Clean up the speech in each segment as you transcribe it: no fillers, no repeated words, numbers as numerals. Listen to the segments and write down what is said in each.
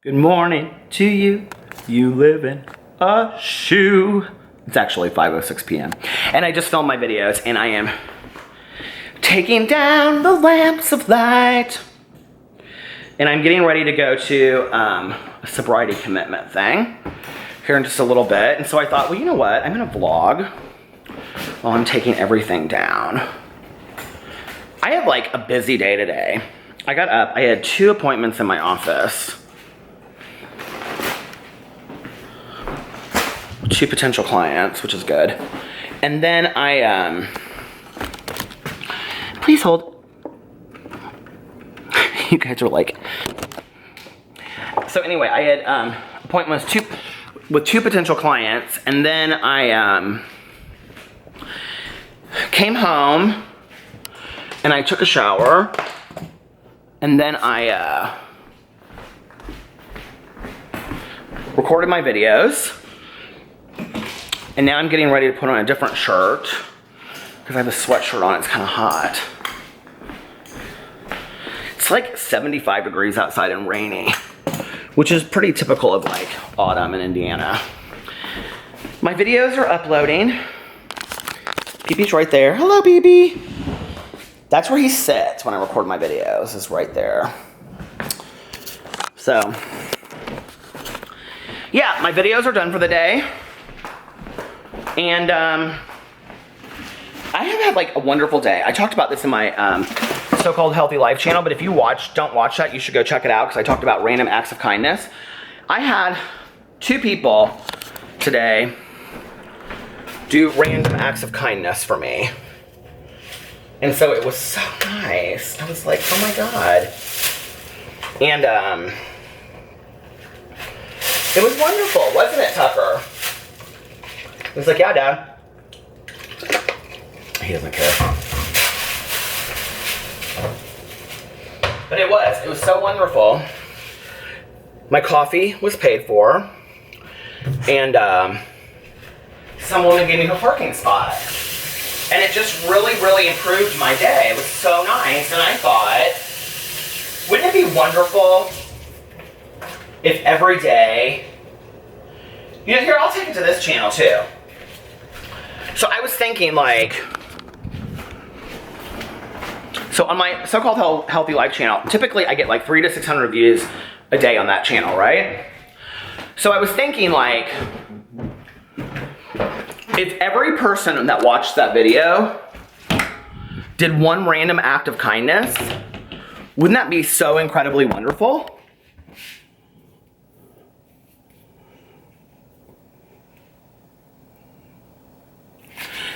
Good morning to you. You live in a shoe. It's actually 5:06 p.m. and I just filmed my videos and I am taking down the lamps of light. And I'm getting ready to go to a sobriety commitment thing here in just a little bit. And so I thought, well, you know what? I'm gonna vlog while I'm taking everything down. I had like a busy day today. I got up, I had 2 appointments in my office. 2 potential clients, which is good. And then I, please hold. You guys are like. So anyway, I had appointments with 2 potential clients, and then I came home and I took a shower, and then I recorded my videos. And now I'm getting ready to put on a different shirt because I have a sweatshirt on, it's kind of hot. It's like 75 degrees outside and rainy, which is pretty typical of like autumn in Indiana. My videos are uploading. BB's right there. Hello, BB. That's where he sits when I record my videos, is right there. So, yeah, my videos are done for the day. And I have had like a wonderful day. I talked about this in my so-called Healthy Life channel, but if you don't watch that, you should go check it out because I talked about random acts of kindness. I had 2 people today do random acts of kindness for me. And so it was so nice. I was like, oh my God. And it was wonderful, wasn't it, Tucker? He's like, yeah, Dad. He doesn't care. But it was so wonderful. My coffee was paid for. And some woman gave me her parking spot. And it just really, really improved my day. It was so nice. And I thought, wouldn't it be wonderful if every day, you know, here, I'll take it to this channel too. So I was thinking like, so on my so-called Healthy Life channel, typically I get like 300 to 600 views a day on that channel, right? So I was thinking like, if every person that watched that video did one random act of kindness, wouldn't that be so incredibly wonderful?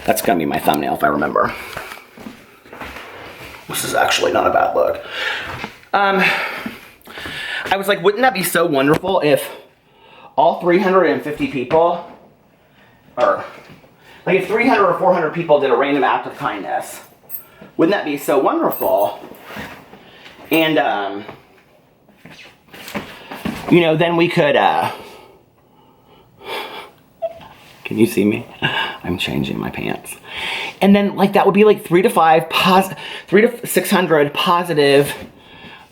That's gonna be my thumbnail if I remember. This is actually not a bad look. I was like, wouldn't that be so wonderful if all 350 people, or like if 300 or 400 people did a random act of kindness? Wouldn't that be so wonderful? And, you know, then we could, can you see me? I'm changing my pants. And then like that would be like 300 to 600 positive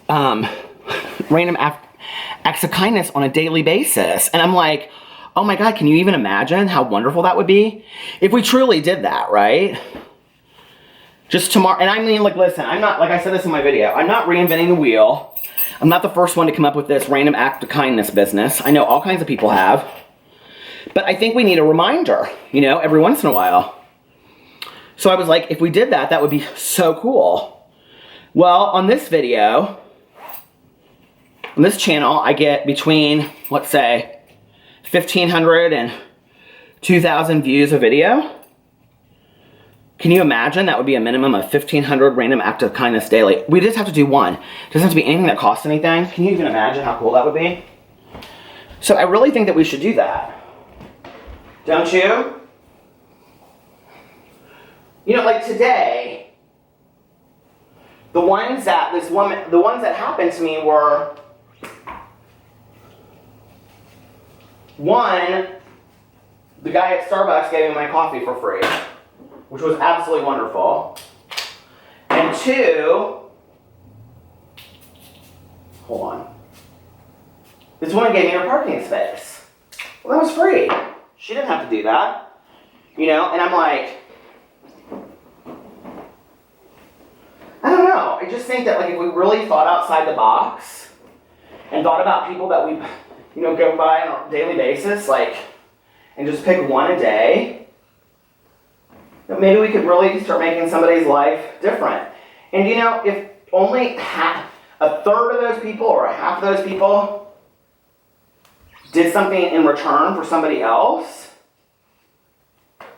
random acts of kindness on a daily basis. And I'm like, oh my God, can you even imagine how wonderful that would be if we truly did that, right? Just tomorrow. And I mean, like, listen, I'm not, like I said this in my video, I'm not reinventing the wheel. I'm not the first one to come up with this random act of kindness business. I know all kinds of people have. But I think we need a reminder, you know, every once in a while. So I was like, if we did that, that would be so cool. Well, on this video, on this channel, I get between, let's say, 1,500 and 2,000 views a video. Can you imagine? That would be a minimum of 1,500 random acts of kindness daily. We just have to do one. It doesn't have to be anything that costs anything. Can you even imagine how cool that would be? So I really think that we should do that. Don't you? You know, like today, the ones that happened to me were, one, the guy at Starbucks gave me my coffee for free, which was absolutely wonderful. And 2, hold on. This woman gave me her parking space. Well, that was free. She didn't have to do that. You know, and I'm like, I don't know. I just think that like if we really thought outside the box and thought about people that we, you know, go by on a daily basis, like, and just pick one a day, that maybe we could really start making somebody's life different. And you know, if only a third of those people or a half of those people did something in return for somebody else,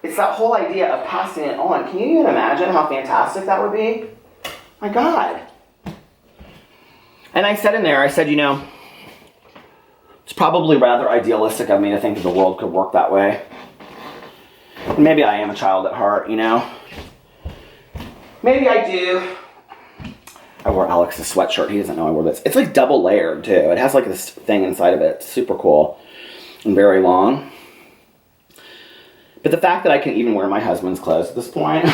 it's that whole idea of passing it on. Can you even imagine how fantastic that would be? My God. And I said in there, I said, you know, it's probably rather idealistic of me to think that the world could work that way. And maybe I am a child at heart, you know. Maybe I do. I wore Alex's sweatshirt. He doesn't know I wore this. It's like double layered too. It has like this thing inside of it. It's super cool and very long. But the fact that I can even wear my husband's clothes at this point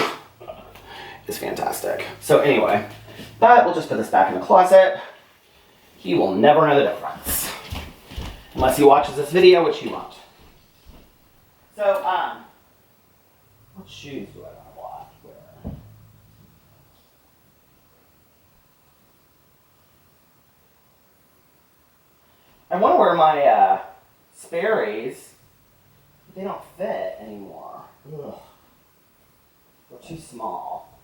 is fantastic. So anyway, but we'll just put this back in the closet. He will never know the difference. Unless he watches this video, which he won't. So, what shoes do I want to wear? I want to wear my Sperry's. They don't fit anymore. Ugh. They're too small.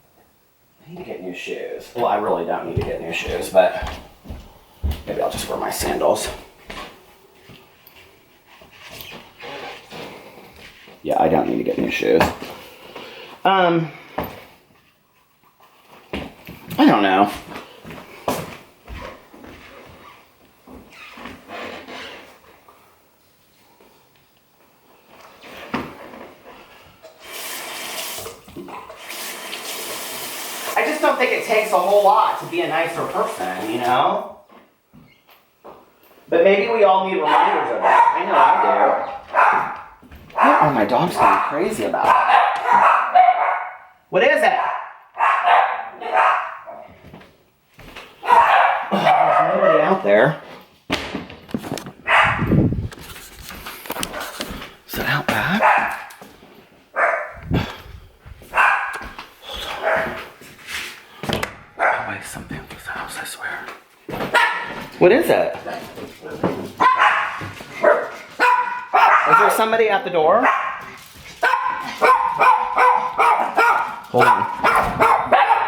I need to get new shoes. Well, I really don't need to get new shoes, but maybe I'll just wear my sandals. Yeah, I don't need to get new shoes. I don't know. I just don't think it takes a whole lot to be a nicer person, you know? But maybe we all need reminders of that. I know I do. What are my dogs going crazy about? What is it? Oh, there's nobody out there. Is it out back? Something in this house, I swear. What is it? Is there somebody at the door? Hold on.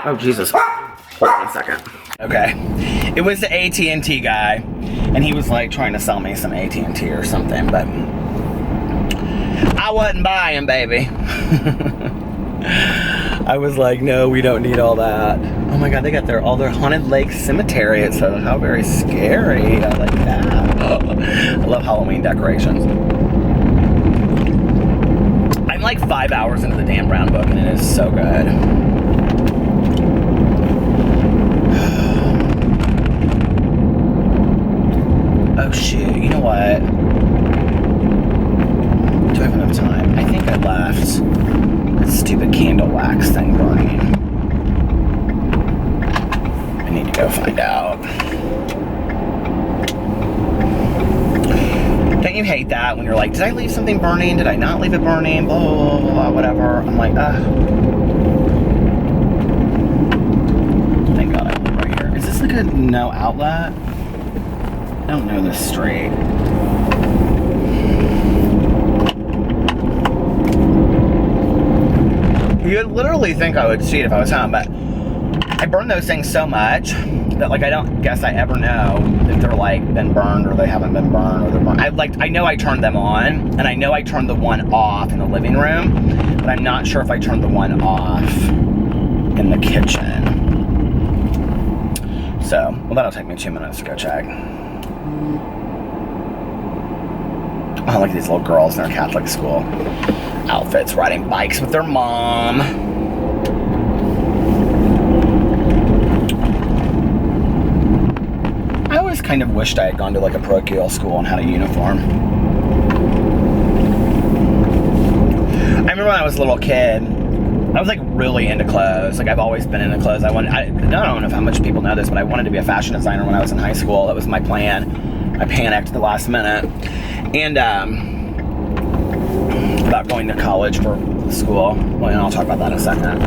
Oh, Jesus. Hold on a second. Okay. It was the AT&T guy, and he was like trying to sell me some AT&T or something, but I wasn't buying, baby. I was like, no, we don't need all that. Oh my God, they got all their haunted lake cemetery. It says, how very scary. I like that. I love Halloween decorations. I'm like 5 hours into the Dan Brown book, and it is so good. Oh shoot, you know what? Do I have enough time? I think I left this stupid candle wax thing burning. I need to go find out. Don't you hate that when you're like, did I leave something burning? Did I not leave it burning? Blah, blah, blah, blah, whatever. I'm like, thank God I live right here. Is this like a no outlet? I don't know this street. You would literally think I would see it if I was home, but I burn those things so much that like I don't guess I ever know if they're like been burned or they haven't been burned or they're burned. I know I turned them on, and I know I turned the one off in the living room, but I'm not sure if I turned the one off in the kitchen. So, well, that'll take me 2 minutes to go check. Oh, look at these little girls in their Catholic school outfits riding bikes with their mom. I always kind of wished I had gone to like a parochial school and had a uniform. I remember when I was a little kid, I was like really into clothes. Like I've always been into clothes. I don't know how much people know this, but I wanted to be a fashion designer when I was in high school. That was my plan. I panicked at the last minute. And about going to college for school. Well, and I'll talk about that in a second.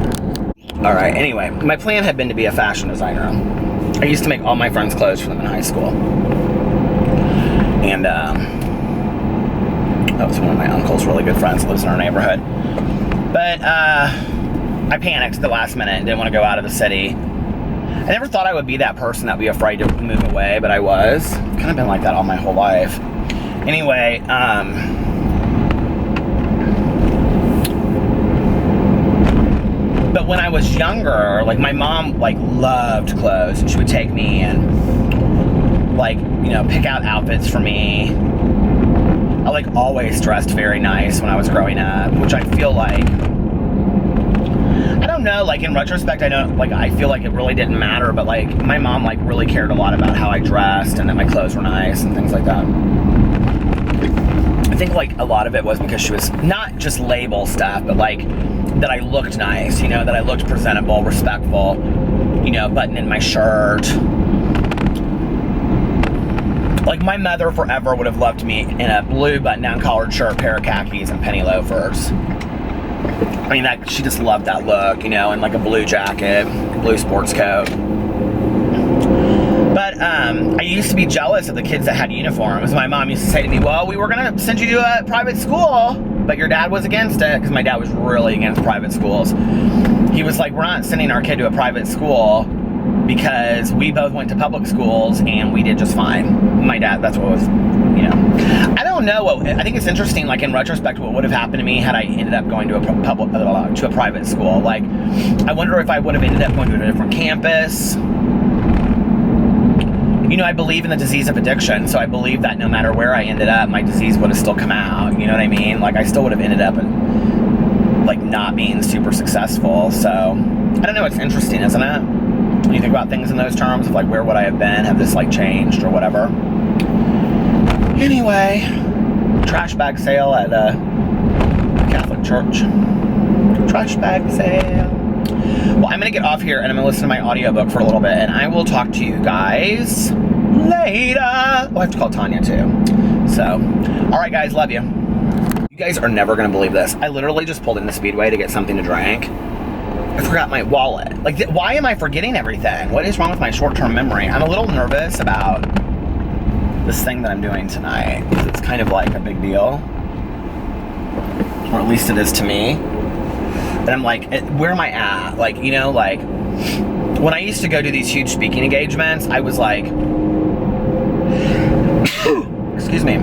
All right, anyway, my plan had been to be a fashion designer. I used to make all my friends' clothes for them in high school. And that was one of my uncle's really good friends, lives in our neighborhood. But I panicked at the last minute and didn't want to go out of the city. I never thought I would be that person that would be afraid to move away, but I was. I've kind of been like that all my whole life. Anyway, but when I was younger, like my mom like loved clothes, and she would take me and like, you know, pick out outfits for me. I like always dressed very nice when I was growing up, which I feel like, I don't know, like in retrospect, I feel like it really didn't matter, but like my mom like really cared a lot about how I dressed and that my clothes were nice and things like that. I think like a lot of it was because she was not just label stuff, but like that I looked nice, you know, that I looked presentable, respectful, you know, buttoning my shirt. Like my mother forever would have loved me in a blue button-down collared shirt, pair of khakis, and penny loafers. I mean, that she just loved that look, you know, and like a blue jacket, blue sports coat. But I used to be jealous of the kids that had uniforms. My mom used to say to me, well, we were going to send you to a private school, but your dad was against it, because my dad was really against private schools. He was like, we're not sending our kid to a private school because we both went to public schools and we did just fine. My dad, that's what was, you know. I don't know. I think it's interesting, like in retrospect, what would have happened to me had I ended up going to a private school. Like, I wonder if I would have ended up going to a different campus. You know, I believe in the disease of addiction, so I believe that no matter where I ended up, my disease would have still come out. You know what I mean? Like, I still would have ended up in, like, not being super successful. So, I don't know. It's interesting, isn't it? When you think about things in those terms of, like, where would I have been? Have this, like, changed or whatever? Anyway, trash bag sale at a Catholic church. Trash bag sale. Well, I'm going to get off here and I'm going to listen to my audiobook for a little bit, and I will talk to you guys later. Oh, I have to call Tanya too. So, all right, guys, love you. You guys are never going to believe this. I literally just pulled into Speedway to get something to drink. I forgot my wallet. Like, why am I forgetting everything? What is wrong with my short-term memory? I'm a little nervous about this thing that I'm doing tonight, because it's kind of like a big deal. Or at least it is to me. And I'm like, where am I at? Like, you know, like, when I used to go to these huge speaking engagements, I was like, excuse me,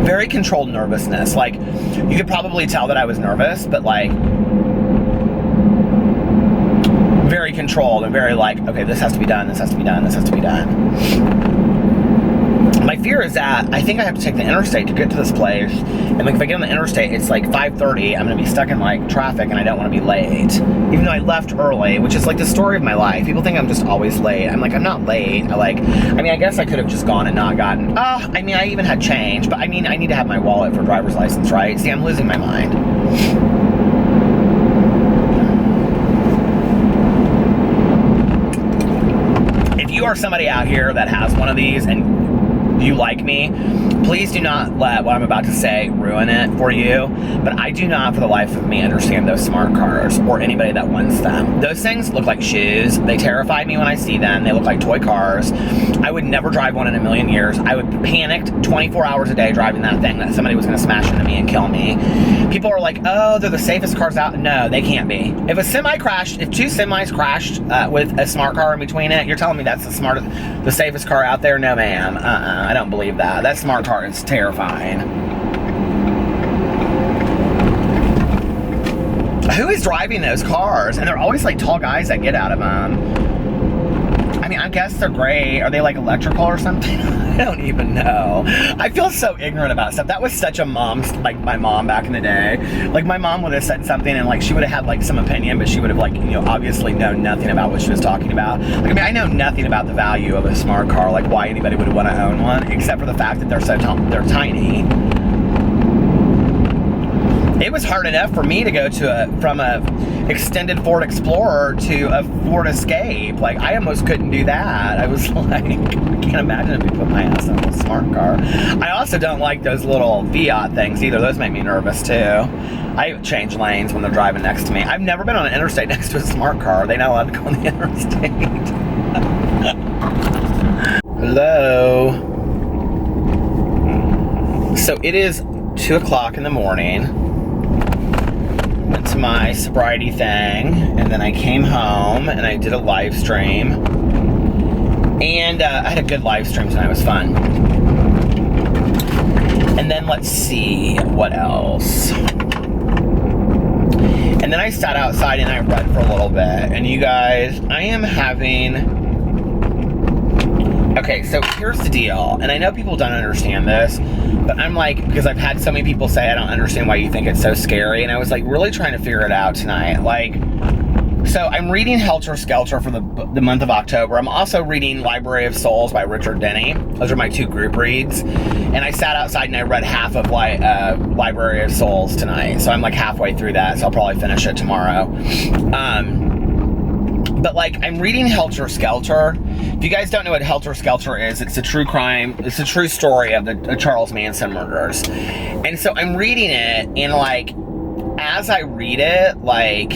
very controlled nervousness. Like, you could probably tell that I was nervous, but like, very controlled and very like, okay, this has to be done, this has to be done, this has to be done. My fear is that I think I have to take the interstate to get to this place, and like if I get on the interstate, it's like 5:30. I'm gonna be stuck in like traffic, and I don't want to be late. Even though I left early, which is like the story of my life. People think I'm just always late. I'm like, I'm not late. I mean, I guess I could have just gone and not gotten. I mean, I even had change, but I mean, I need to have my wallet for driver's license, right? See, I'm losing my mind. If you are somebody out here that has one of these and you like me, please do not let what I'm about to say ruin it for you. But I do not for the life of me understand those smart cars or anybody that wants them. Those things look like shoes. They terrify me when I see them. They look like toy cars. I would never drive one in a million years. I would panic 24 hours a day driving that thing, that somebody was going to smash into me and kill me. People are like, oh, they're the safest cars out. No, they can't be. If two semis crashed with a smart car in between it, you're telling me that's the safest car out there? No, ma'am. I don't believe that. That smart car is terrifying. Who is driving those cars? And they're always like tall guys that get out of them. I mean, I guess they're great. Are they like electrical or something? I don't even know. I feel so ignorant about stuff. That was such a my mom back in the day. Like, my mom would have said something and like she would have had like some opinion, but she would have like, you know, obviously known nothing about what she was talking about. Like, I mean, I know nothing about the value of a smart car, like why anybody would want to own one, except for the fact that they're tiny. It was hard enough for me to go from a extended Ford Explorer to a Ford Escape. Like, I almost couldn't do that. I was like, I can't imagine if you put my ass in a smart car. I also don't like those little Fiat things either. Those make me nervous too. I change lanes when they're driving next to me. I've never been on an interstate next to a smart car. Are they not allowed to go on the interstate? Hello. So it is 2 o'clock in the morning. Went to my sobriety thing, and then I came home and I did a live stream. And I had a good live stream tonight. It was fun. And then let's see what else. And then I sat outside and I read for a little bit. And you guys, I am having... Okay, so here's the deal. And I know people don't understand this, but I'm like, because I've had so many people say I don't understand why you think it's so scary. And I was like really trying to figure it out tonight. Like, so I'm reading Helter Skelter for the month of October. I'm also reading Library of Souls by Richard Denny. Those are my 2 group reads. And I sat outside and I read half of Library of Souls tonight. So I'm like halfway through that, so I'll probably finish it tomorrow. But like, I'm reading Helter Skelter. If you guys don't know what Helter Skelter is, it's a true crime. It's a true story of the Charles Manson murders. And so I'm reading it, and like, as I read it, like,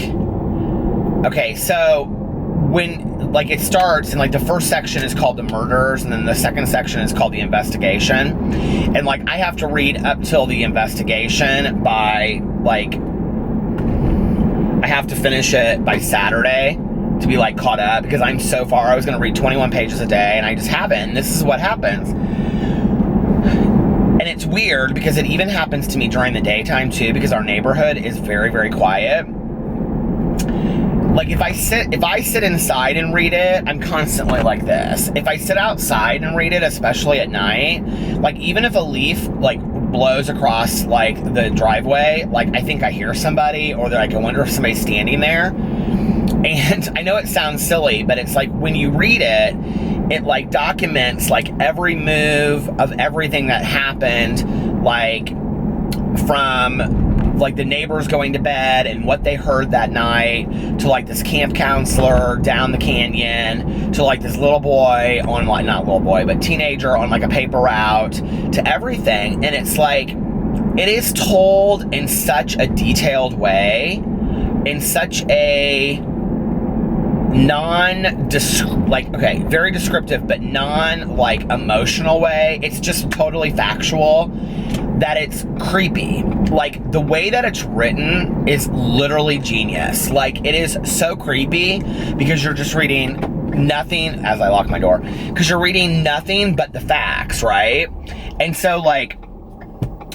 okay, so when, like, it starts, and like the first section is called the murders, and then the second section is called the investigation. And like, I have to read up till the investigation by, like, I have to finish it by Saturday to be like caught up, because I'm so far. I was going to read 21 pages a day, and I just haven't. And this is what happens. And it's weird because it even happens to me during the daytime too, because our neighborhood is very, very quiet. Like, if I sit inside and read it, I'm constantly like this. If I sit outside and read it, especially at night, like, even if a leaf like blows across like the driveway, like, I think I hear somebody, or like, I wonder if somebody's standing there. And I know it sounds silly, but it's like, when you read it, it like documents like every move of everything that happened, like from like the neighbors going to bed and what they heard that night, to like this camp counselor down the canyon, to like this little boy on, like, not little boy, but teenager on like a paper route, to everything. And it's like, it is told in such a detailed way, in such a very descriptive, but emotional way. It's just totally factual, that it's creepy. Like, the way that it's written is literally genius. Like, it is so creepy because you're just reading nothing, as I lock my door, because you're reading nothing but the facts, right? And so, like,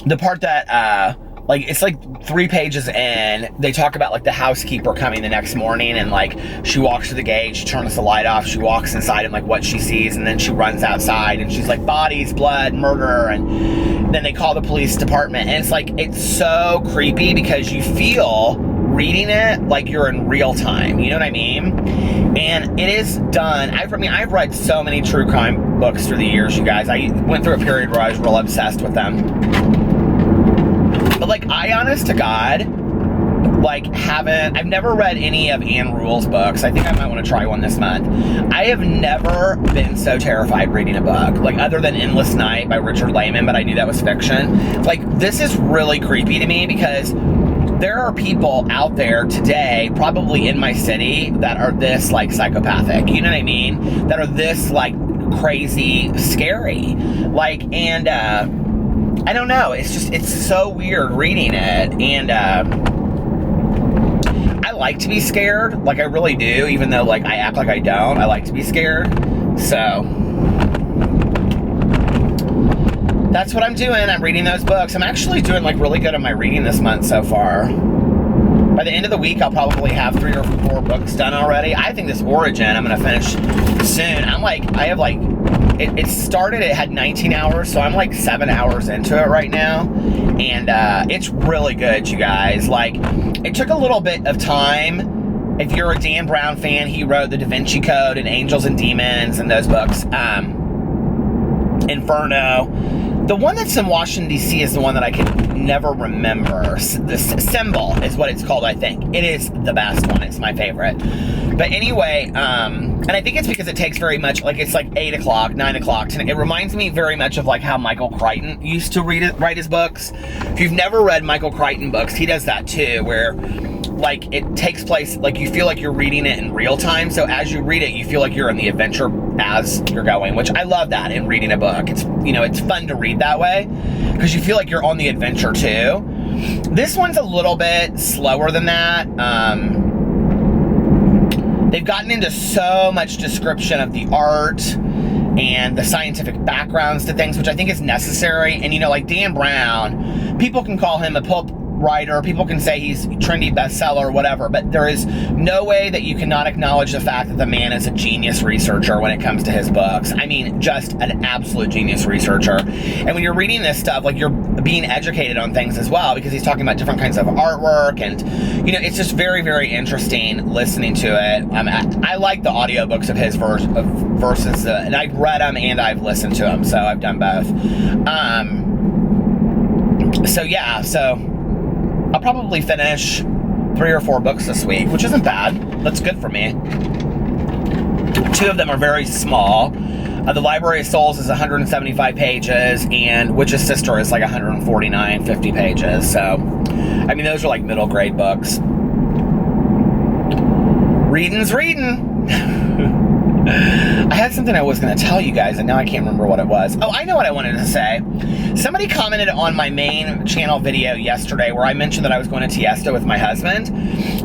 the part that, like, it's like 3 pages in, they talk about like the housekeeper coming the next morning, and like, she walks to the gate, she turns the light off, she walks inside, and like what she sees, and then she runs outside and she's like, bodies, blood, murder, and then they call the police department. And it's like, it's so creepy because you feel reading it like you're in real time, you know what I mean? And it is done. I've read so many true crime books through the years, you guys. I went through a period where I was real obsessed with them. But like, I, honest to God, like, I've never read any of Anne Rule's books. I think I might want to try one this month. I have never been so terrified reading a book, like, other than Endless Night by Richard Lehman, but I knew that was fiction. Like, this is really creepy to me because there are people out there today, probably in my city, that are this, like, psychopathic, you know what I mean? That are this, like, crazy, scary. Like, and, I don't know, it's so weird reading it, and, I like to be scared, like, I really do, even though, like, I act like I don't. I like to be scared, so that's what I'm doing. I'm reading those books. I'm actually doing, like, really good on my reading this month so far. By the end of the week, I'll probably have 3 or 4 books done already. I think this Origin I'm gonna finish soon. It started, it had 19 hours, so I'm like 7 hours into it right now, and it's really good, you guys. Like, it took a little bit of time. If you're a Dan Brown fan, he wrote The Da Vinci Code and Angels and Demons and those books, Inferno. The one that's in Washington, D.C. is the one that I can never remember. The Symbol is what it's called, I think. It is the best one. It's my favorite. But anyway, and I think it's because it takes very much, like, it's like 8 o'clock, 9 o'clock. It reminds me very much of, like, how Michael Crichton used to write his books. If you've never read Michael Crichton books, he does that too, where, like, it takes place, like, you feel like you're reading it in real time. So as you read it, you feel like you're in the adventure as you're going, which I love that in reading a book. It's, you know, it's fun to read that way because you feel like you're on the adventure too. This one's a little bit slower than that. They've gotten into so much description of the art and the scientific backgrounds to things, which I think is necessary. And, you know, like Dan Brown, people can call him a pulp writer, people can say he's a trendy bestseller or whatever, but there is no way that you cannot acknowledge the fact that the man is a genius researcher when it comes to his books. I mean, just an absolute genius researcher. And when you're reading this stuff, like, you're being educated on things as well, because he's talking about different kinds of artwork, and, you know, it's just very, very interesting listening to it. I like the audiobooks of his versus, and I've read them and I've listened to them, so I've done both. So yeah, so I'll probably finish 3 or 4 books this week, which isn't bad. That's good for me. 2 of them are very small. The Library of Souls is 175 pages, and Witch's Sister is like 149, 50 pages. So, I mean, those are like middle grade books. Reading's reading. I had something I was going to tell you guys, and now I can't remember what it was. Oh, I know what I wanted to say. Somebody commented on my main channel video yesterday where I mentioned that I was going to Tiesto with my husband,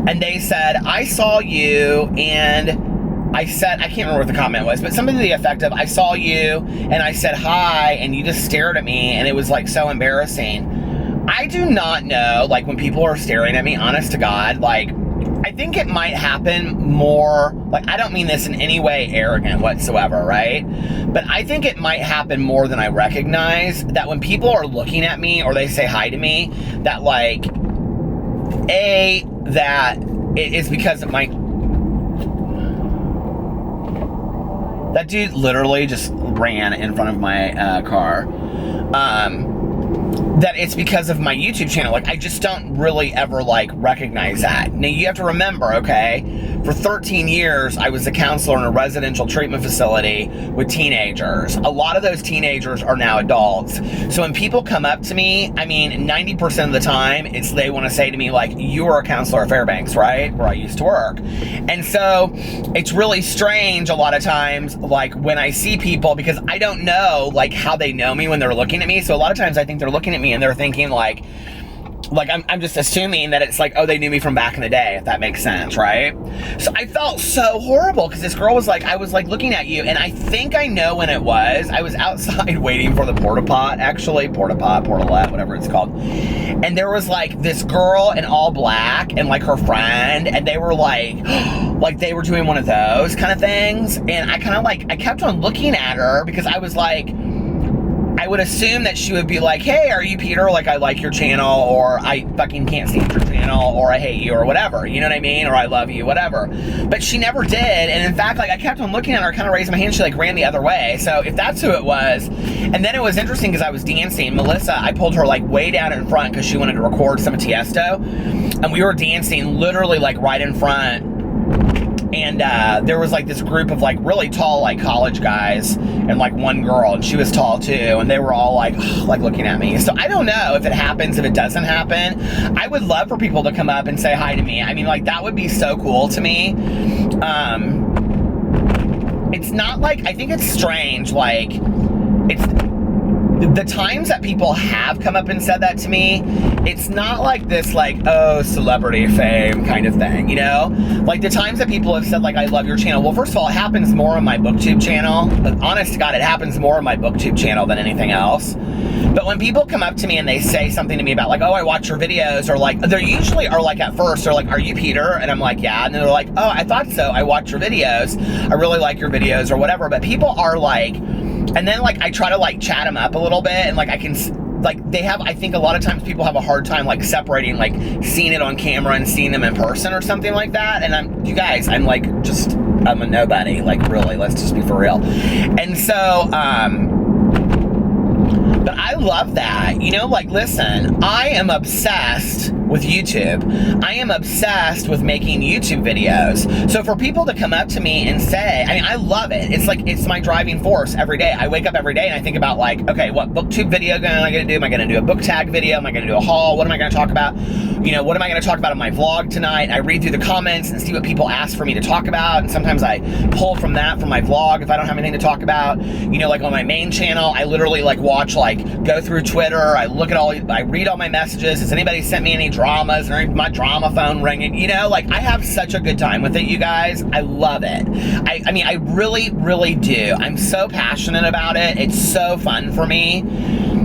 and they said, I saw you, and I said, I can't remember what the comment was, but something to the effect of, I saw you, and I said hi, and you just stared at me, and it was like so embarrassing. I do not know, like, when people are staring at me, honest to God, like, I think it might happen more, like, I don't mean this in any way arrogant whatsoever, right? But I think it might happen more than I recognize, that when people are looking at me or they say hi to me, that, like, that it is because of my... That dude literally just ran in front of my car. That it's because of my YouTube channel. Like, I just don't really ever, like, recognize that. Now, you have to remember, okay, for 13 years, I was a counselor in a residential treatment facility with teenagers. A lot of those teenagers are now adults. So when people come up to me, I mean, 90% of the time, it's they want to say to me, like, you were a counselor at Fairbanks, right? Where I used to work. And so it's really strange a lot of times, like, when I see people, because I don't know, like, how they know me when they're looking at me. So a lot of times I think they're looking at me and they're thinking, like I'm just assuming that it's like, oh, they knew me from back in the day, if that makes sense, right? So I felt so horrible because this girl was like, I was like looking at you, and I think I know when it was. I was outside waiting for the porta-pot, actually, portalette, whatever it's called. And there was like this girl in all black and like her friend, and they were like, like they were doing one of those kind of things. And I kind of like, I kept on looking at her because I was like, I would assume that she would be like, hey, are you Peter? Like, I like your channel, or I fucking can't stand your channel, or I hate you, or whatever, you know what I mean? Or I love you, whatever. But she never did, and in fact, like, I kept on looking at her, kind of raised my hand, she like ran the other way. So if that's who it was, and then it was interesting because I was dancing. Melissa, I pulled her like way down in front because she wanted to record some of Tiesto, and we were dancing literally like right in front. And there was like this group of like really tall like college guys and like one girl, and she was tall too, and they were all like looking at me. So I don't know if it happens, if it doesn't happen. I would love for people to come up and say hi to me. I mean, like, that would be so cool to me. It's not like, I think it's strange, like, it's the times that people have come up and said that to me, it's not like this, like, oh, celebrity fame kind of thing, you know? Like, the times that people have said, like, I love your channel. Well, first of all, it happens more on my BookTube channel. But honest to God, it happens more on my BookTube channel than anything else. But when people come up to me and they say something to me about, like, oh, I watch your videos, or, like, they usually are, like, at first, they're like, are you Peter? And I'm like, yeah. And then they're like, oh, I thought so. I watch your videos. I really like your videos, or whatever. But people are, like... And then, like, I try to, like, chat them up a little bit, and, like, I can, like, they have, I think a lot of times people have a hard time, like, separating, like, seeing it on camera and seeing them in person or something like that. And you guys, I'm, like, I'm a nobody, like, really, let's just be for real. And so, but But I love that. You know, like, listen, I am obsessed with YouTube. I am obsessed with making YouTube videos. So for people to come up to me and say, I mean, I love it. It's like, it's my driving force every day. I wake up every day and I think about, like, okay, what booktube video am I going to do? Am I going to do a book tag video? Am I going to do a haul? What am I going to talk about? You know, what am I going to talk about in my vlog tonight? I read through the comments and see what people ask for me to talk about. And sometimes I pull from that from my vlog if I don't have anything to talk about. You know, like on my main channel, I literally like watch, like, go through Twitter. I look at I read all my messages. Has anybody sent me any dramas or my drama phone ringing? You know, like, I have such a good time with it, you guys. I love it. I mean, I really, really do. I'm so passionate about it. It's so fun for me.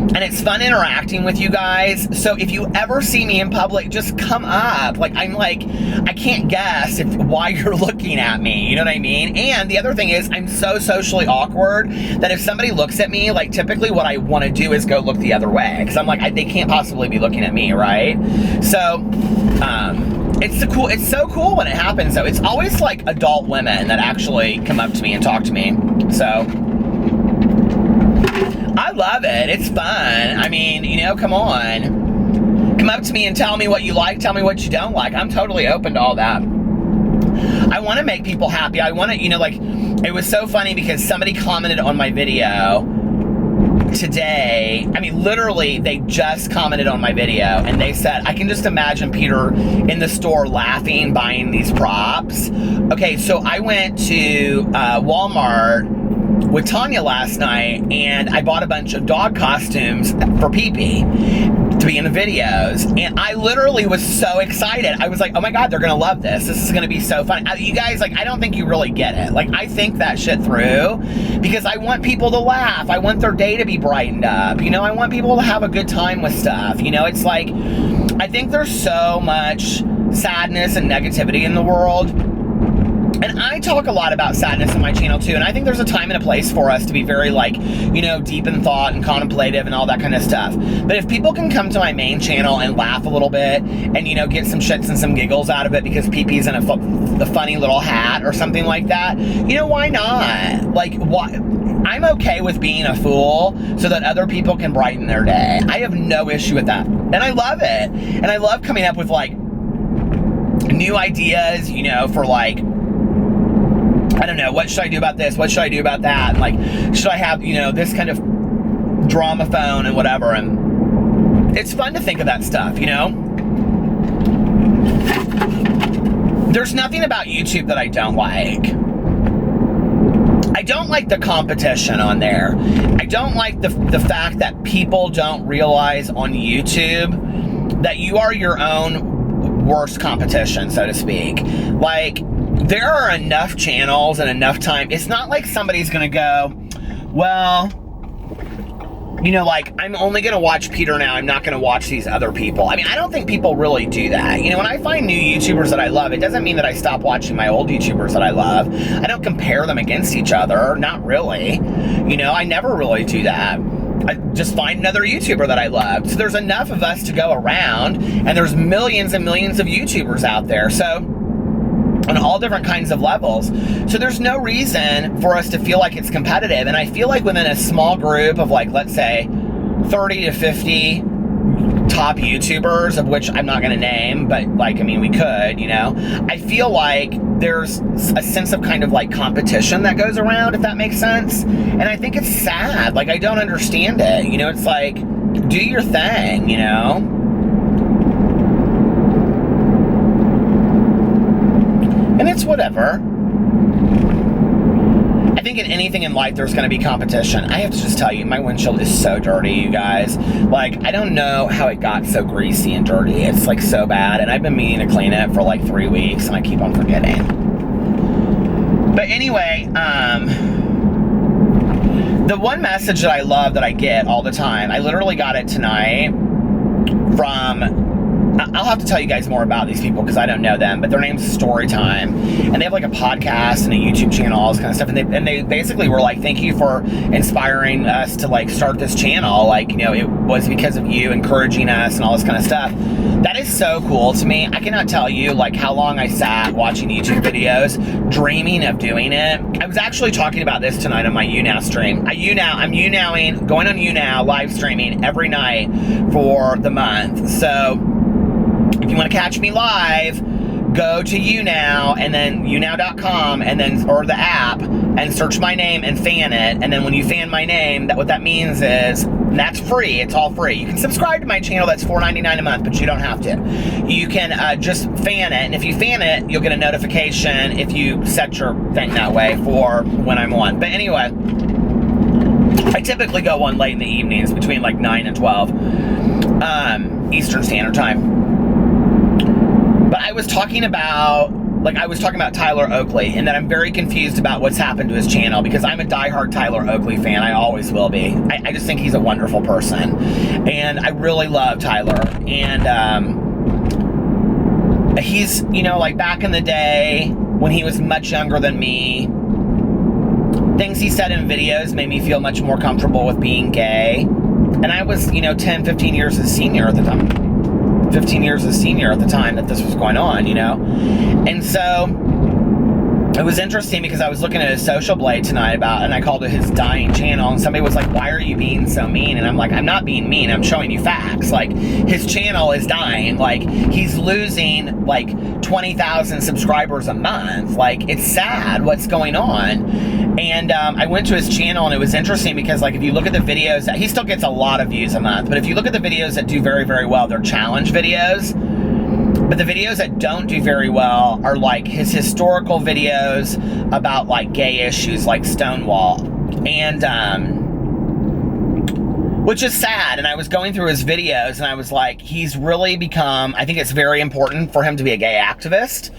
And it's fun interacting with you guys. So if you ever see me in public, just come up. Like, I'm like, I can't guess why you're looking at me. You know what I mean? And the other thing is, I'm so socially awkward that if somebody looks at me, like, typically what I want to do is go look the other way. Because I'm like, they can't possibly be looking at me, right? So, it's so cool when it happens, though. It's always like adult women that actually come up to me and talk to me. So, I love it. It's fun. I mean, you know, come on. Come up to me and tell me what you like, tell me what you don't like. I'm totally open to all that. I want to make people happy. I want to, you know, like, it was so funny because somebody commented on my video today. I mean, literally, they just commented on my video and they said, I can just imagine Peter in the store laughing, buying these props. Okay, so I went to Walmart with Tanya last night and I bought a bunch of dog costumes for Pee-Pee to be in the videos, and I literally was so excited. I was like, oh my god, they're gonna love this. This is gonna be so fun. You guys, like, I don't think you really get it. Like, I think that shit through because I want people to laugh. I want their day to be brightened up. You know, I want people to have a good time with stuff. You know, it's like, I think there's so much sadness and negativity in the world. And I talk a lot about sadness on my channel too, and I think there's a time and a place for us to be very, like, you know, deep in thought and contemplative and all that kind of stuff. But if people can come to my main channel and laugh a little bit and, you know, get some shits and some giggles out of it because Pee-Pee's in a funny little hat or something like that, you know, why not? Like, why? I'm okay with being a fool so that other people can brighten their day. I have no issue with that. And I love it. And I love coming up with, like, new ideas, you know, for, like, I don't know, what should I do about this? What should I do about that? And, like, should I have, you know, this kind of drama phone and whatever? And it's fun to think of that stuff, you know? There's nothing about YouTube that I don't like. I don't like the competition on there. I don't like the fact that people don't realize on YouTube that you are your own worst competition, so to speak. Like, there are enough channels and enough time. It's not like somebody's gonna go, well, you know, like, I'm only gonna watch Peter now, I'm not gonna watch these other people. I mean, I don't think people really do that. You know, when I find new YouTubers that I love, it doesn't mean that I stop watching my old YouTubers that I love. I don't compare them against each other, not really. You know, I never really do that. I just find another YouTuber that I love. So there's enough of us to go around, and there's millions and millions of YouTubers out there. So, on all different kinds of levels. So there's no reason for us to feel like it's competitive. And I feel like within a small group of, like, let's say 30 to 50 top YouTubers, of which I'm not gonna name, but, like, I mean, we could, you know, I feel like there's a sense of kind of, like, competition that goes around, if that makes sense. And I think it's sad. Like, I don't understand it. You know, it's like, do your thing, you know? And it's whatever. I think in anything in life, there's going to be competition. I have to just tell you, my windshield is so dirty, you guys. Like, I don't know how it got so greasy and dirty. It's, like, so bad. And I've been meaning to clean it for, like, 3 weeks, and I keep on forgetting. But anyway, the one message that I love that I get all the time, I literally got it tonight from I'll have to tell you guys more about these people because I don't know them, but their name's Storytime, and they have like a podcast and a YouTube channel, all this kind of stuff, and they basically were like, thank you for inspiring us to like start this channel, like, you know, it was because of you encouraging us and all this kind of stuff. That is so cool to me. I cannot tell you like how long I sat watching YouTube videos, dreaming of doing it. I was actually talking about this tonight on my YouNow stream. I'm YouNowing, going on YouNow, live streaming every night for the month. So if you want to catch me live, go to YouNow and then YouNow.com and then, or the app, and search my name and fan it. And then when you fan my name, what that means is, and that's free, it's all free. You can subscribe to my channel, that's $4.99 a month, but you don't have to. You can just fan it, and if you fan it, you'll get a notification if you set your thing that way for when I'm on. But anyway, I typically go on late in the evenings between like 9 and 12 Eastern Standard Time. But I was talking about Tyler Oakley, and that I'm very confused about what's happened to his channel, because I'm a diehard Tyler Oakley fan. I always will be. I just think he's a wonderful person, and I really love Tyler. And he's, you know, like back in the day when he was much younger than me, things he said in videos made me feel much more comfortable with being gay. And I was, you know, 10, 15 years his senior at the time. 15 years as senior at the time that this was going on, you know? And so it was interesting because I was looking at his Social Blade tonight and I called it his dying channel, and somebody was like, why are you being so mean? And I'm like, I'm not being mean, I'm showing you facts. Like, his channel is dying. Like, he's losing like 20,000 subscribers a month. Like, it's sad what's going on. And I went to his channel, and it was interesting because, like, if you look at the videos, he still gets a lot of views a month, but if you look at the videos that do very, very well, they're challenge videos. But the videos that don't do very well are like his historical videos about like gay issues like Stonewall. And which is sad. And I was going through his videos and I was like, he's really become, I think it's very important for him to be a gay activist.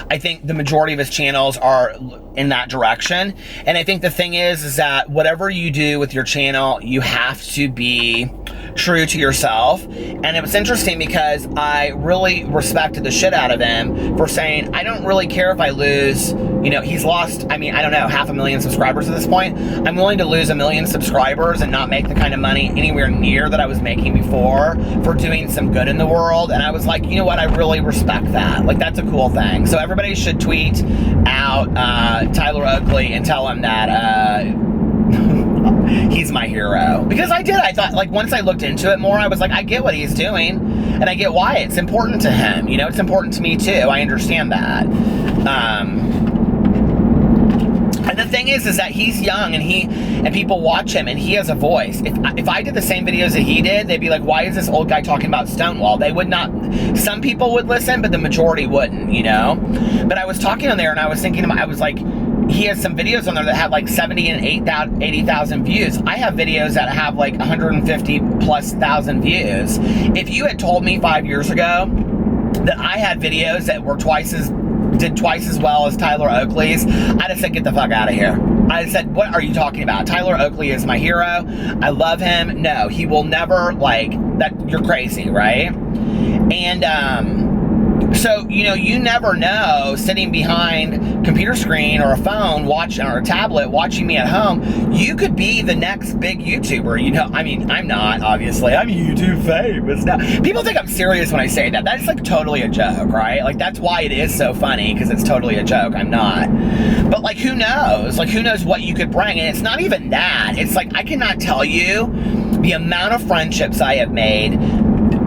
I think the majority of his channels are in that direction. And I think the thing is that whatever you do with your channel, you have to be true to yourself. And it was interesting because I really respected the shit out of him for saying, I don't really care if I lose, you know, he's lost, I mean, I don't know, 500,000 subscribers at this point. I'm willing to lose 1 million subscribers and not make the kind of money anywhere near that I was making before for doing some good in the world. And I was like, you know what, I really respect that. Like, that's a cool thing. So everybody should tweet out Tyler Oakley and tell him that he's my hero. Because I did. I thought, like, once I looked into it more, I was like, I get what he's doing, and I get why it's important to him. You know, it's important to me too. I understand that. And the thing is that he's young, and people watch him, and he has a voice. If I did the same videos that he did, they'd be like, why is this old guy talking about Stonewall? They would not. Some people would listen, but the majority wouldn't, you know? But I was talking on there, and I was thinking, I was like, he has some videos on there that have like 70 and 80,000 views. I have videos that have like 150,000+ views. If you had told me 5 years ago that I had videos that were did twice as well as Tyler Oakley's, I'd have said, get the fuck out of here. I said, what are you talking about? Tyler Oakley is my hero. I love him. No, he will never, like, that. You're crazy, right? And so, you know, you never know, sitting behind computer screen or a phone watching, or a tablet watching me at home, you could be the next big YouTuber. You know, I mean, I'm not, obviously. I'm YouTube famous now. People think I'm serious when I say that. That's like totally a joke, right? Like, that's why it is so funny, because it's totally a joke. I'm not. But, like, who knows? Like, who knows what you could bring? And it's not even that. It's like, I cannot tell you the amount of friendships I have made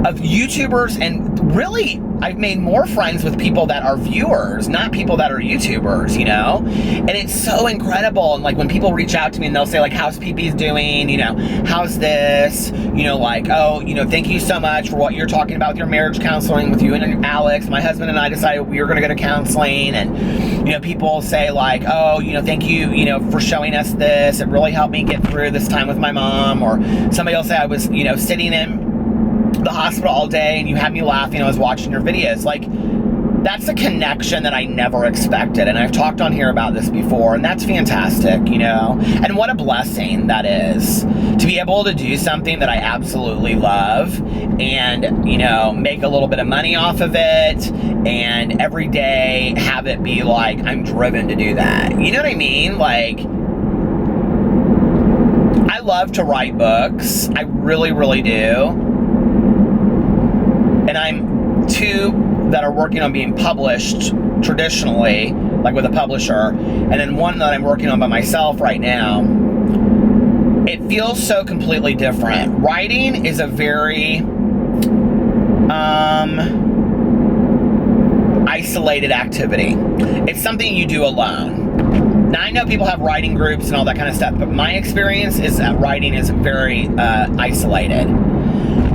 of YouTubers, and really, I've made more friends with people that are viewers, not people that are YouTubers, you know? And it's so incredible. And like, when people reach out to me and they'll say like, how's PP's doing? You know, how's this? You know, like, oh, you know, thank you so much for what you're talking about with your marriage counseling with you and Alex. My husband and I decided we were going to go to counseling. And, you know, people say like, oh, you know, thank you, you know, for showing us this. It really helped me get through this time with my mom. Or somebody will say I was, you know, sitting in the hospital all day and you had me laughing. I was watching your videos. Like, that's a connection that I never expected. And I've talked on here about this before, and that's fantastic, you know? And what a blessing that is to be able to do something that I absolutely love and, you know, make a little bit of money off of it, and every day have it be like I'm driven to do that. You know what I mean? Like, I love to write books. I really, really do. And I'm two that are working on being published traditionally, like with a publisher, and then one that I'm working on by myself right now. It feels so completely different. Writing is a very isolated activity. It's something you do alone. Now, I know people have writing groups and all that kind of stuff, but my experience is that writing is very isolated.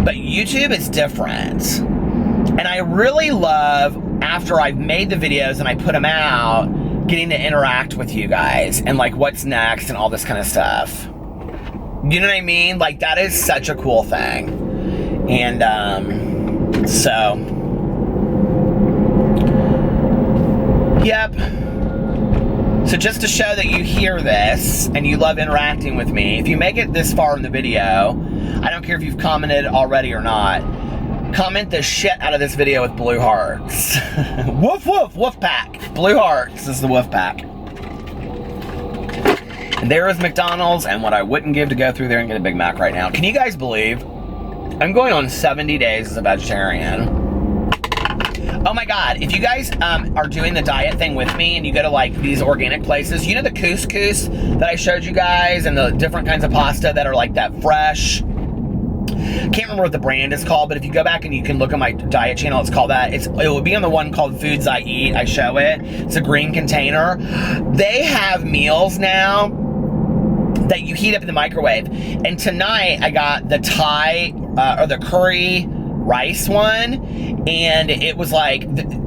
But YouTube is different. And I really love, after I've made the videos and I put them out, getting to interact with you guys and like what's next and all this kind of stuff. You know what I mean? Like, that is such a cool thing. And so, yep. So just to show that you hear this and you love interacting with me, if you make it this far in the video, I don't care if you've commented already or not, comment the shit out of this video with blue hearts. Woof woof, wolf pack. Blue hearts is the wolf pack. And there is McDonald's and what I wouldn't give to go through there and get a Big Mac right now. Can you guys believe I'm going on 70 days as a vegetarian? Oh my God, if you guys are doing the diet thing with me and you go to like these organic places, you know the couscous that I showed you guys and the different kinds of pasta that are like that fresh? Can't remember what the brand is called, but if you go back and you can look at my diet channel, it's called that. It will be on the one called Foods I Eat. I show it. It's a green container. They have meals now that you heat up in the microwave. And tonight I got the Thai or the curry rice one, and it was like,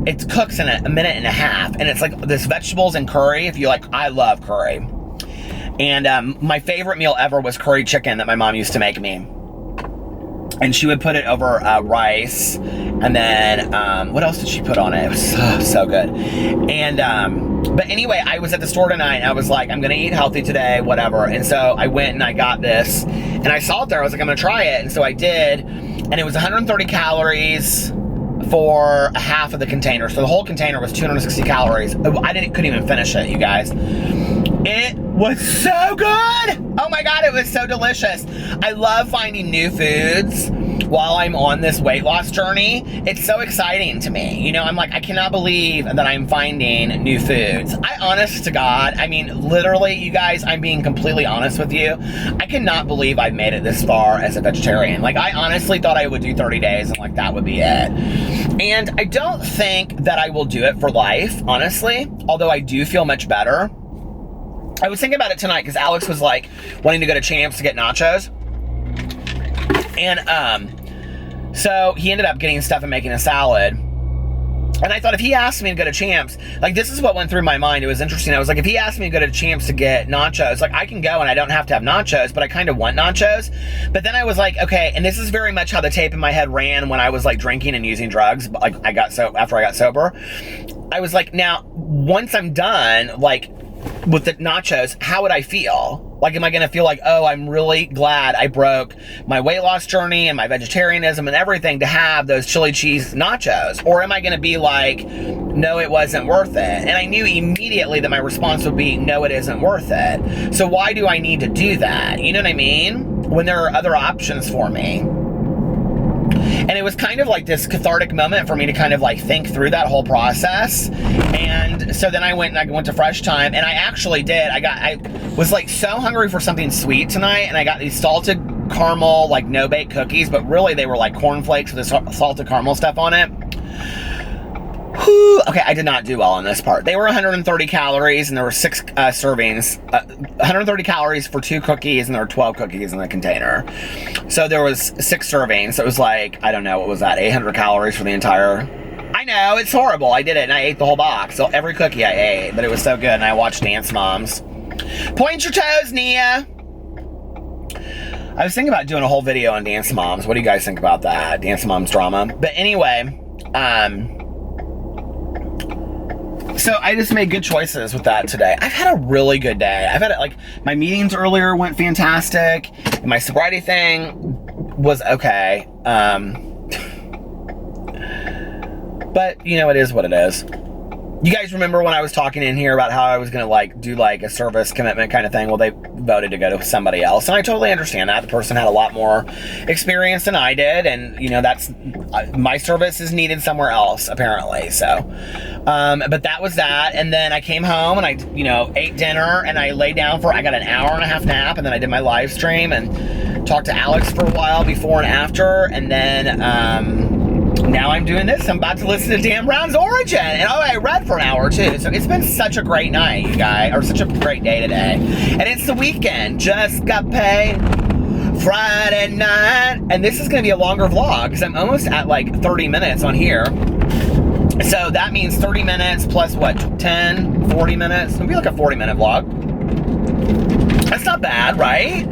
it cooks in a minute and a half, and it's like this vegetables and curry. If you like, I love curry. And my favorite meal ever was curry chicken that my mom used to make me. And she would put it over rice, and then what else did she put on it? It was so good. And but anyway, I was at the store tonight, and I was like, I'm gonna eat healthy today, whatever. And so I went and I got this, and I saw it there. I was like, I'm gonna try it, and so I did. And it was 130 calories for a half of the container. So the whole container was 260 calories. Couldn't even finish it, you guys. It was so good. Oh my God, it was so delicious. I love finding new foods while I'm on this weight loss journey. It's so exciting to me. You know, I'm like, I cannot believe that I'm finding new foods. Honest to God, I mean, literally, you guys, I'm being completely honest with you. I cannot believe I've made it this far as a vegetarian. Like, I honestly thought I would do 30 days and like that would be it. And I don't think that I will do it for life, honestly, although I do feel much better. I was thinking about it tonight because Alex was like wanting to go to Champs to get nachos. And so he ended up getting stuff and making a salad. And I thought if he asked me to go to Champs, like this is what went through my mind. It was interesting. I was like, if he asked me to go to Champs to get nachos, like I can go and I don't have to have nachos, but I kind of want nachos. But then I was like, okay, and this is very much how the tape in my head ran when I was like drinking and using drugs. Like after I got sober, I was like, now once I'm done, like with the nachos, how would I feel? Like, am I going to feel like, oh, I'm really glad I broke my weight loss journey and my vegetarianism and everything to have those chili cheese nachos? Or am I going to be like, no, it wasn't worth it? And I knew immediately that my response would be, no, it isn't worth it. So why do I need to do that? You know what I mean? When there are other options for me. And it was kind of like this cathartic moment for me to kind of like think through that whole process. And so then I went to Fresh Time, and I actually did. I was like so hungry for something sweet tonight, and I got these salted caramel, like no-bake cookies, but really they were like cornflakes with this salted caramel stuff on it. Whew. Okay, I did not do well on this part. They were 130 calories, and there were 6 servings. 130 calories for 2 cookies, and there were 12 cookies in the container. So there was 6 servings. So it was like, I don't know, what was that? 800 calories for the entire... I know, it's horrible. I did it, and I ate the whole box. So every cookie I ate, but it was so good, and I watched Dance Moms. Point your toes, Nia! I was thinking about doing a whole video on Dance Moms. What do you guys think about that? Dance Moms drama. But anyway, So I just made good choices with that today. I've had a really good day. I've had like my meetings earlier went fantastic. And my sobriety thing was okay. But you know, it is what it is. You guys remember when I was talking in here about how I was going to like do like a service commitment kind of thing? Well, they voted to go to somebody else. And I totally understand that. The person had a lot more experience than I did. And you know, that's, my service is needed somewhere else apparently. So, but that was that. And then I came home and I, you know, ate dinner and I laid down I got an hour and a half nap. And then I did my live stream and talked to Alex for a while before and after. And then, now I'm doing this. I'm about to listen to Dan Brown's Origin. And oh, I read for an hour too. So it's been such a great night, you guys, or such a great day today. And it's the weekend. Just got paid Friday night. And this is going to be a longer vlog because I'm almost at like 30 minutes on here. So that means 30 minutes plus what, 10, 40 minutes? It'll be like a 40-minute vlog. That's not bad, right?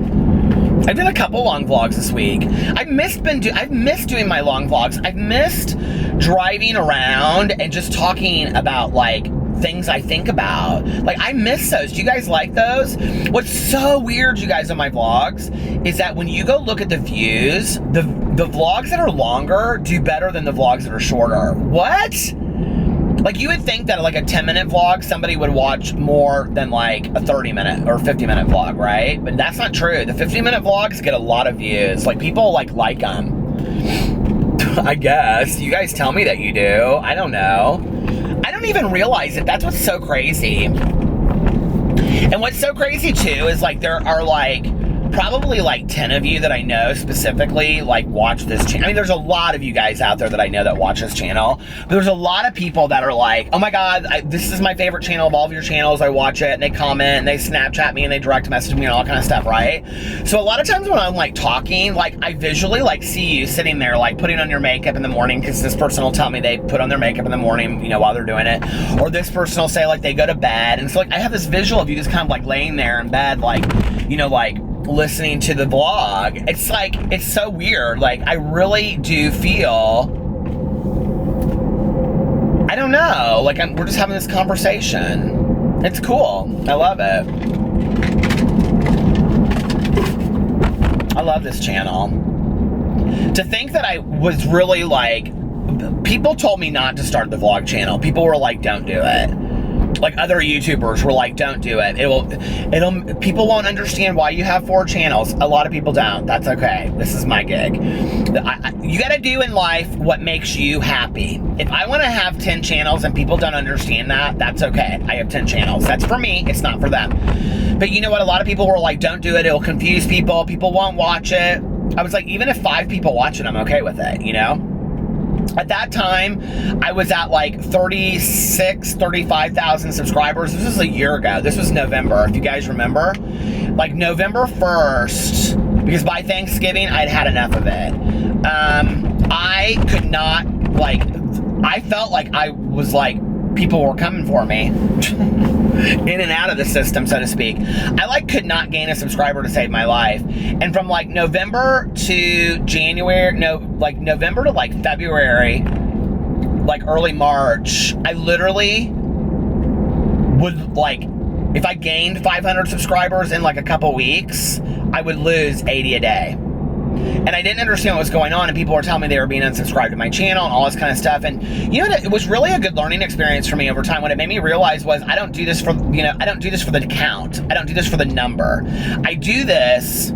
I've done a couple long vlogs this week. I've missed doing my long vlogs. I've missed driving around and just talking about like things I think about. Like I miss those. Do you guys like those? What's so weird, you guys, on my vlogs is that when you go look at the views, the vlogs that are longer do better than the vlogs that are shorter. What? Like you would think that like a 10-minute vlog, somebody would watch more than like a 30-minute or 50-minute vlog, right? But that's not true. The 50-minute vlogs get a lot of views. Like people like them. I guess. You guys tell me that you do. I don't know. I don't even realize it. That's what's so crazy. And what's so crazy too is like there are like probably like 10 of you that I know specifically like watch this channel. I mean, there's a lot of you guys out there that I know that watch this channel, but there's a lot of people that are like, oh my God, this is my favorite channel of all of your channels. I watch it, and they comment and they Snapchat me and they direct message me and all that kind of stuff, right? So a lot of times when I'm like talking, like I visually like see you sitting there like putting on your makeup in the morning, because this person will tell me they put on their makeup in the morning, you know, while they're doing it. Or this person will say like they go to bed. And so like I have this visual of you just kind of like laying there in bed, like, you know, like listening to the vlog. It's like, it's so weird. Like I really do feel, I don't know, like we're just having this conversation. It's cool. I love it. I love this channel. To think that I was really like, people told me not to start the vlog channel. People were like, don't do it. Like other YouTubers were like, don't do it. People won't understand why you have 4 channels. A lot of people don't. That's okay. This is my gig. You gotta do in life what makes you happy. If I wanna have 10 channels and people don't understand that, that's okay. I have 10 channels. That's for me, it's not for them. But you know what? A lot of people were like, don't do it. It'll confuse people. People won't watch it. I was like, even if 5 people watch it, I'm okay with it, you know? At that time, I was at like 35,000 subscribers. This was a year ago. This was November, if you guys remember. Like November 1st, because by Thanksgiving, I'd had enough of it. I could not, like, I felt like I was like, people were coming for me. In and out of the system, so to speak. I like could not gain a subscriber to save my life. And from like November to January, November to like February, like early March, I literally would like, if I gained 500 subscribers in like a couple weeks, I would lose 80 a day. And I didn't understand what was going on, and people were telling me they were being unsubscribed to my channel and all this kind of stuff. And you know, it was really a good learning experience for me over time. What it made me realize was I don't do this for, you know, I don't do this for the count. I don't do this for the number. I do this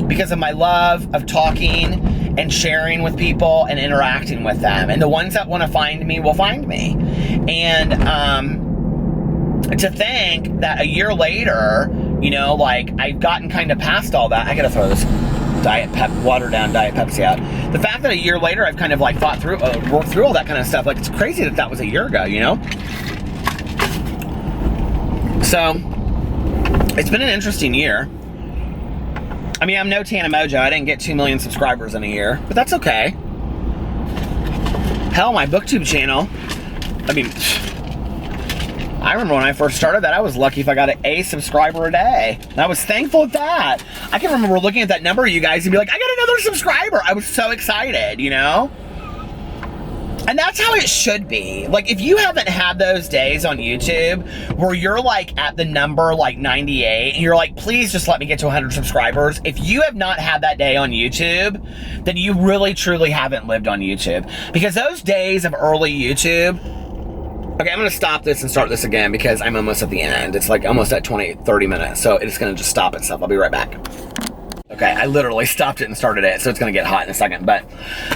because of my love of talking and sharing with people and interacting with them. And the ones that want to find me will find me. And to think that a year later, you know, like I've gotten kind of past all that. I gotta throw this watered down Diet Pepsi out. The fact that a year later I've kind of like worked through all that kind of stuff, like it's crazy that was a year ago, you know? So, it's been an interesting year. I mean, I'm no Tana Mojo. I didn't get 2 million subscribers in a year, but that's okay. Hell, my BookTube channel, I mean, I remember when I first started that, I was lucky if I got a subscriber a day. And I was thankful at that. I can remember looking at that number, you guys, and be like, I got another subscriber. I was so excited, you know? And that's how it should be. Like, if you haven't had those days on YouTube where you're like at the number like 98 and you're like, please just let me get to 100 subscribers. If you have not had that day on YouTube, then you really truly haven't lived on YouTube. Because those days of early YouTube, okay, I'm gonna stop this and start this again because I'm almost at the end. It's like almost at 30 minutes. So it's gonna just stop itself. I'll be right back. Okay, I literally stopped it and started it, so it's gonna get hot in a second, but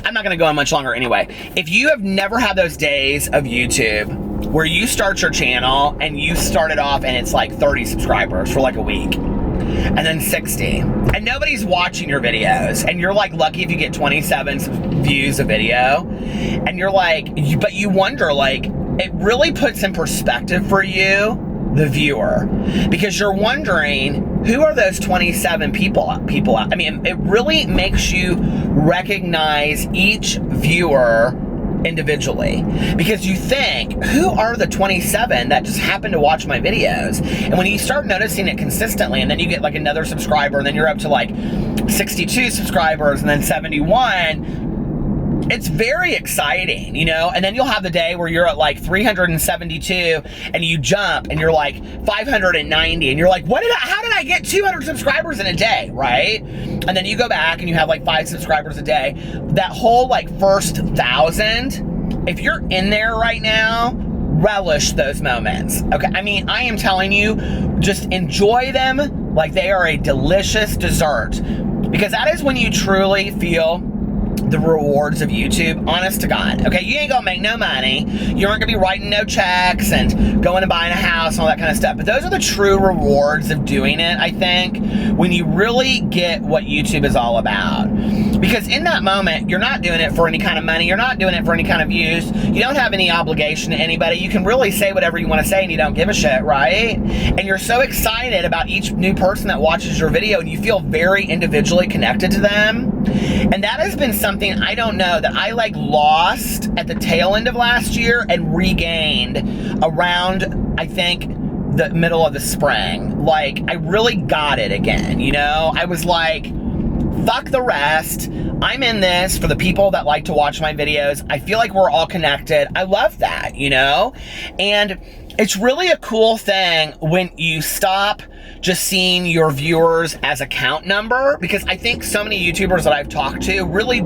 I'm not gonna go on much longer anyway. If you have never had those days of YouTube where you start your channel and you started off and it's like 30 subscribers for like a week, and then 60, and nobody's watching your videos, and you're like lucky if you get 27 views a video, and you're like, but you wonder, like, it really puts in perspective for you, the viewer, because you're wondering, who are those 27 people? I mean, it really makes you recognize each viewer individually, because you think, who are the 27 that just happen to watch my videos? And when you start noticing it consistently, and then you get like another subscriber, and then you're up to like 62 subscribers, and then 71, it's very exciting, you know? And then you'll have the day where you're at like 372 and you jump and you're like 590 and you're like, how did I get 200 subscribers in a day, right? And then you go back and you have like 5 subscribers a day. That whole like first 1,000, if you're in there right now, relish those moments, okay? I mean, I am telling you, just enjoy them like they are a delicious dessert, because that is when you truly feel the rewards of YouTube, honest to God. Okay, you ain't gonna make no money. You aren't gonna be writing no checks and going and buying a house and all that kind of stuff. But those are the true rewards of doing it, I think, when you really get what YouTube is all about. Because in that moment, you're not doing it for any kind of money. You're not doing it for any kind of views. You don't have any obligation to anybody. You can really say whatever you want to say and you don't give a shit, right? And you're so excited about each new person that watches your video, and you feel very individually connected to them. And that has been something, I don't know, that I like lost at the tail end of last year and regained around, I think, the middle of the spring. Like, I really got it again, you know? I was like, fuck the rest. I'm in this for the people that like to watch my videos. I feel like we're all connected. I love that, you know? And it's really a cool thing when you stop just seeing your viewers as a count number, because I think so many YouTubers that I've talked to really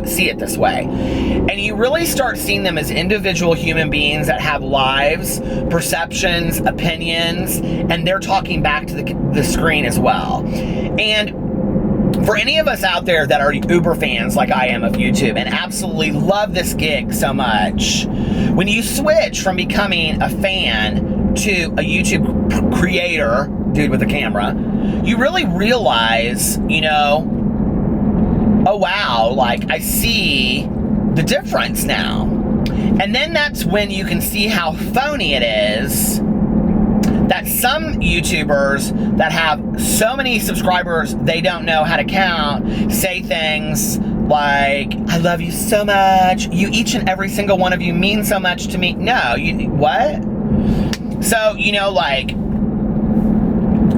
see it this way. And you really start seeing them as individual human beings that have lives, perceptions, opinions, and they're talking back to the screen as well. And for any of us out there that are uber fans like I am of YouTube and absolutely love this gig so much, when you switch from becoming a fan to a YouTube creator, dude with a camera, you really realize, you know, oh wow, like I see the difference now. And then that's when you can see how phony it is that some YouTubers that have so many subscribers they don't know how to count say things like, I love you so much, you each and every single one of you mean so much to me. No, what? So, you know, like,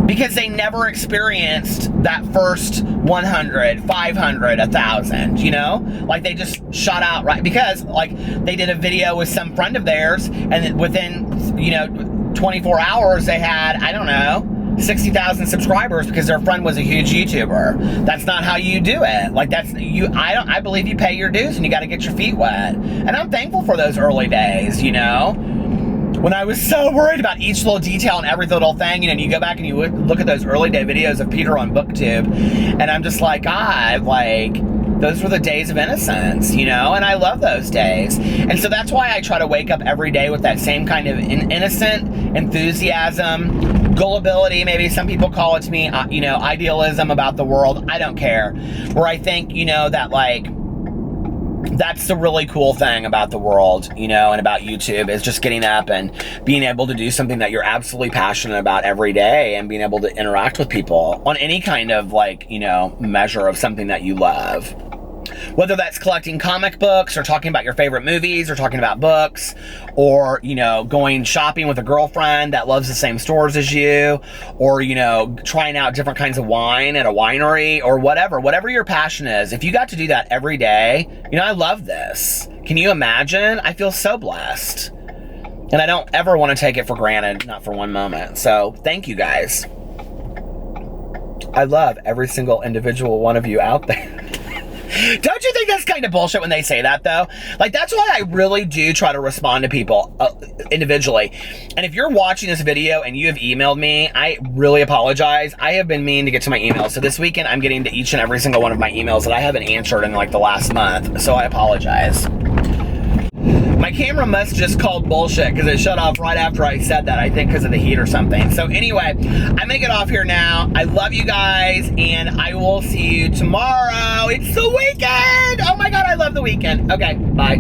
because they never experienced that first 100, 500, 1,000, you know? Like, they just shot out, right? Because, like, they did a video with some friend of theirs, and within, you know, 24 hours, they had, I don't know, 60,000 subscribers because their friend was a huge YouTuber. That's not how you do it. Like, that's, I believe you pay your dues and you got to get your feet wet. And I'm thankful for those early days, you know? When I was so worried about each little detail and every little thing, you know, and you go back and you look at those early day videos of Peter on BookTube, and I'm just like, God, like, those were the days of innocence, you know, and I love those days. And so that's why I try to wake up every day with that same kind of innocent enthusiasm, gullibility, maybe some people call it to me, you know, idealism about the world. I don't care. Where I think, you know, that, like, that's the really cool thing about the world, you know, and about YouTube, is just getting up and being able to do something that you're absolutely passionate about every day, and being able to interact with people on any kind of, like, you know, measure of something that you love. Whether that's collecting comic books or talking about your favorite movies or talking about books or, you know, going shopping with a girlfriend that loves the same stores as you, or, you know, trying out different kinds of wine at a winery or whatever your passion is. If you got to do that every day, you know, I love this. Can you imagine? I feel so blessed. And I don't ever want to take it for granted, not for one moment. So thank you guys. I love every single individual one of you out there. Don't you think that's kind of bullshit when they say that, though? Like, that's why I really do try to respond to people individually. And if you're watching this video and you have emailed me, I really apologize. I have been mean to get to my emails. So this weekend, I'm getting to each and every single one of my emails that I haven't answered in, like, the last month. So I apologize. My camera must just called bullshit because it shut off right after I said that, I think because of the heat or something. So anyway, I'm going to get off here now. I love you guys, and I will see you tomorrow. It's the weekend! Oh my God, I love the weekend. Okay, bye.